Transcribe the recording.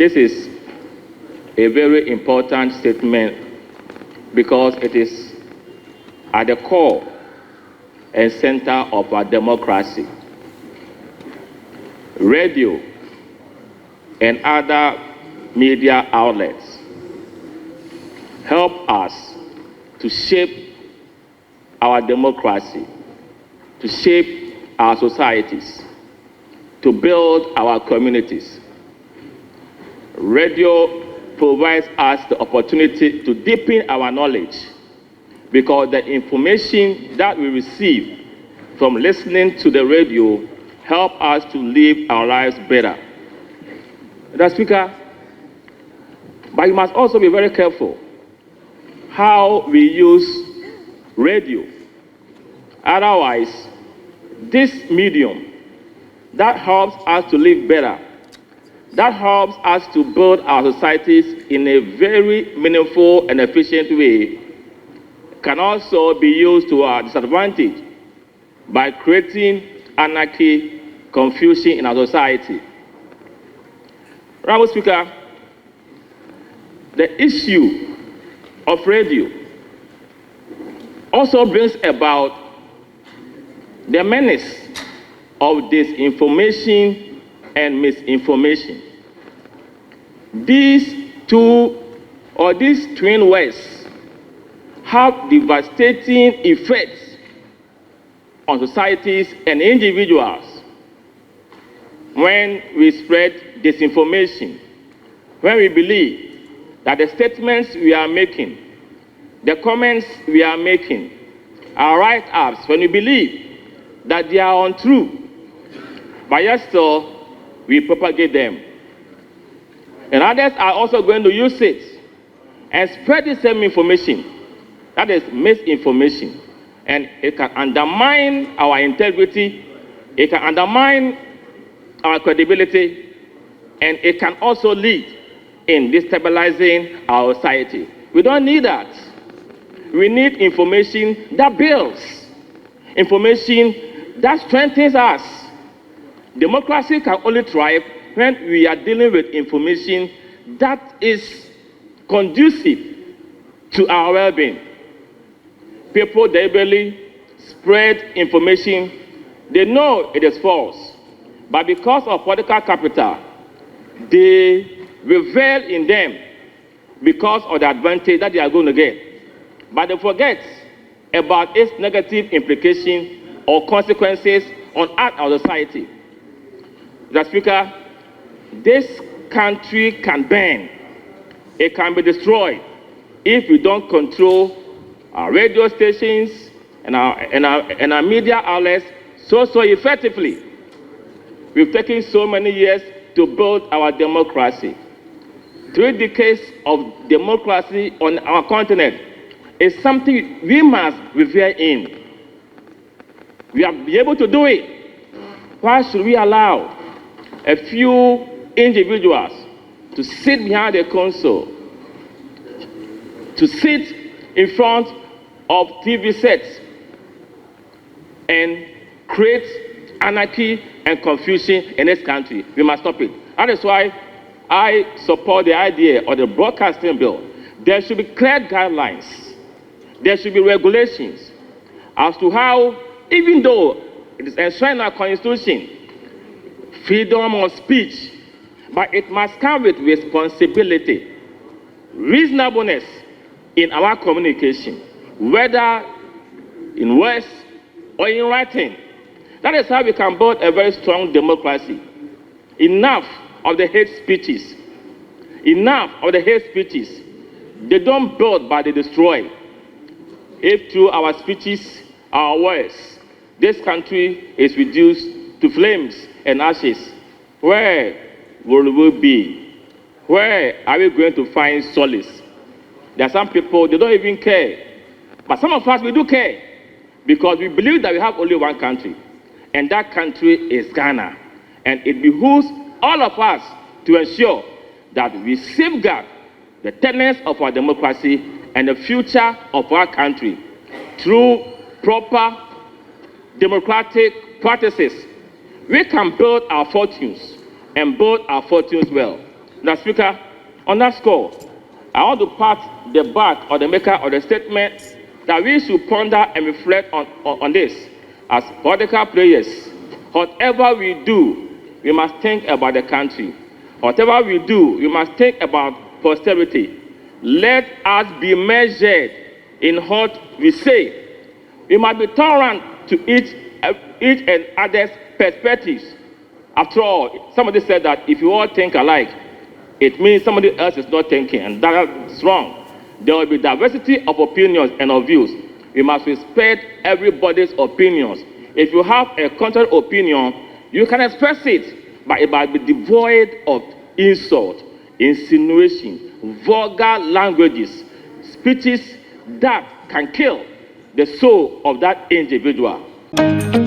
This is a very important statement because it is at the core and center of our democracy. Radio and other media outlets help us to shape our democracy, to shape our societies, to build our communities. Radio provides us the opportunity to deepen our knowledge because the information that we receive from listening to the radio help us to live our lives better. Mr. Speaker, but you must also be very careful how we use radio. Otherwise, this medium that helps us to live better, that helps us to build our societies in a very meaningful and efficient way, can also be used to our disadvantage by creating anarchy, confusion in our society. Mr. Speaker, the issue of radio also brings about the menace of disinformation and misinformation. These twin words have devastating effects on societies and individuals. When we spread disinformation, when we believe that the statements we are making, the comments we are making, are write-ups, when we believe that they are untrue, but yet still we propagate them. And others are also going to use it and spread the same information, that is misinformation, and it can undermine our integrity, it can undermine our credibility, and it can also lead in destabilizing our society. We don't need that. We need information that builds, information that strengthens us. Democracy can only thrive when we are dealing with information that is conducive to our well-being. People deliberately spread information, they know it is false, but because of political capital, they revel in them because of the advantage that they are going to get. But they forget about its negative implication or consequences on our society. Mr. Speaker, this country can burn. It can be destroyed if we don't control our radio stations and our media outlets so effectively. We've taken so many years to build our democracy. 3 decades of democracy on our continent is something we must revere in. We have been able to do it. Why should we allow a few individuals to sit behind a console, to sit in front of TV sets and create anarchy and confusion in this country? We must stop it. That is why I support the idea of the broadcasting bill. There should be clear guidelines. There should be regulations as to how, even though it is enshrined in our constitution, freedom of speech, but it must come with responsibility, reasonableness in our communication, whether in words or in writing. That is how we can build a very strong democracy. Enough of the hate speeches. Enough of the hate speeches. They don't build, but they destroy. If through our speeches, our words, this country is reduced to flames and ashes, where will we be? Where are we going to find solace? There are some people, they don't even care. But some of us, we do care, because we believe that we have only one country, and that country is Ghana. And it behooves all of us to ensure that we safeguard the tenets of our democracy and the future of our country through proper democratic practices. We can build our fortunes and build our fortunes well Mr. Speaker, on that score, I want to pat the back of the maker of the statement that we should ponder and reflect on this. As political players, whatever we do, we must think about the country. Whatever we do, we must think about posterity. Let us be measured in what we say. We must be tolerant to each and other's perspectives. After all, somebody said that if you all think alike, it means somebody else is not thinking, and that's wrong. There will be diversity of opinions and of views. We must respect everybody's opinions. If you have a contrary opinion, you can express it, but it must be devoid of insult, insinuation, vulgar languages, speeches that can kill the soul of that individual.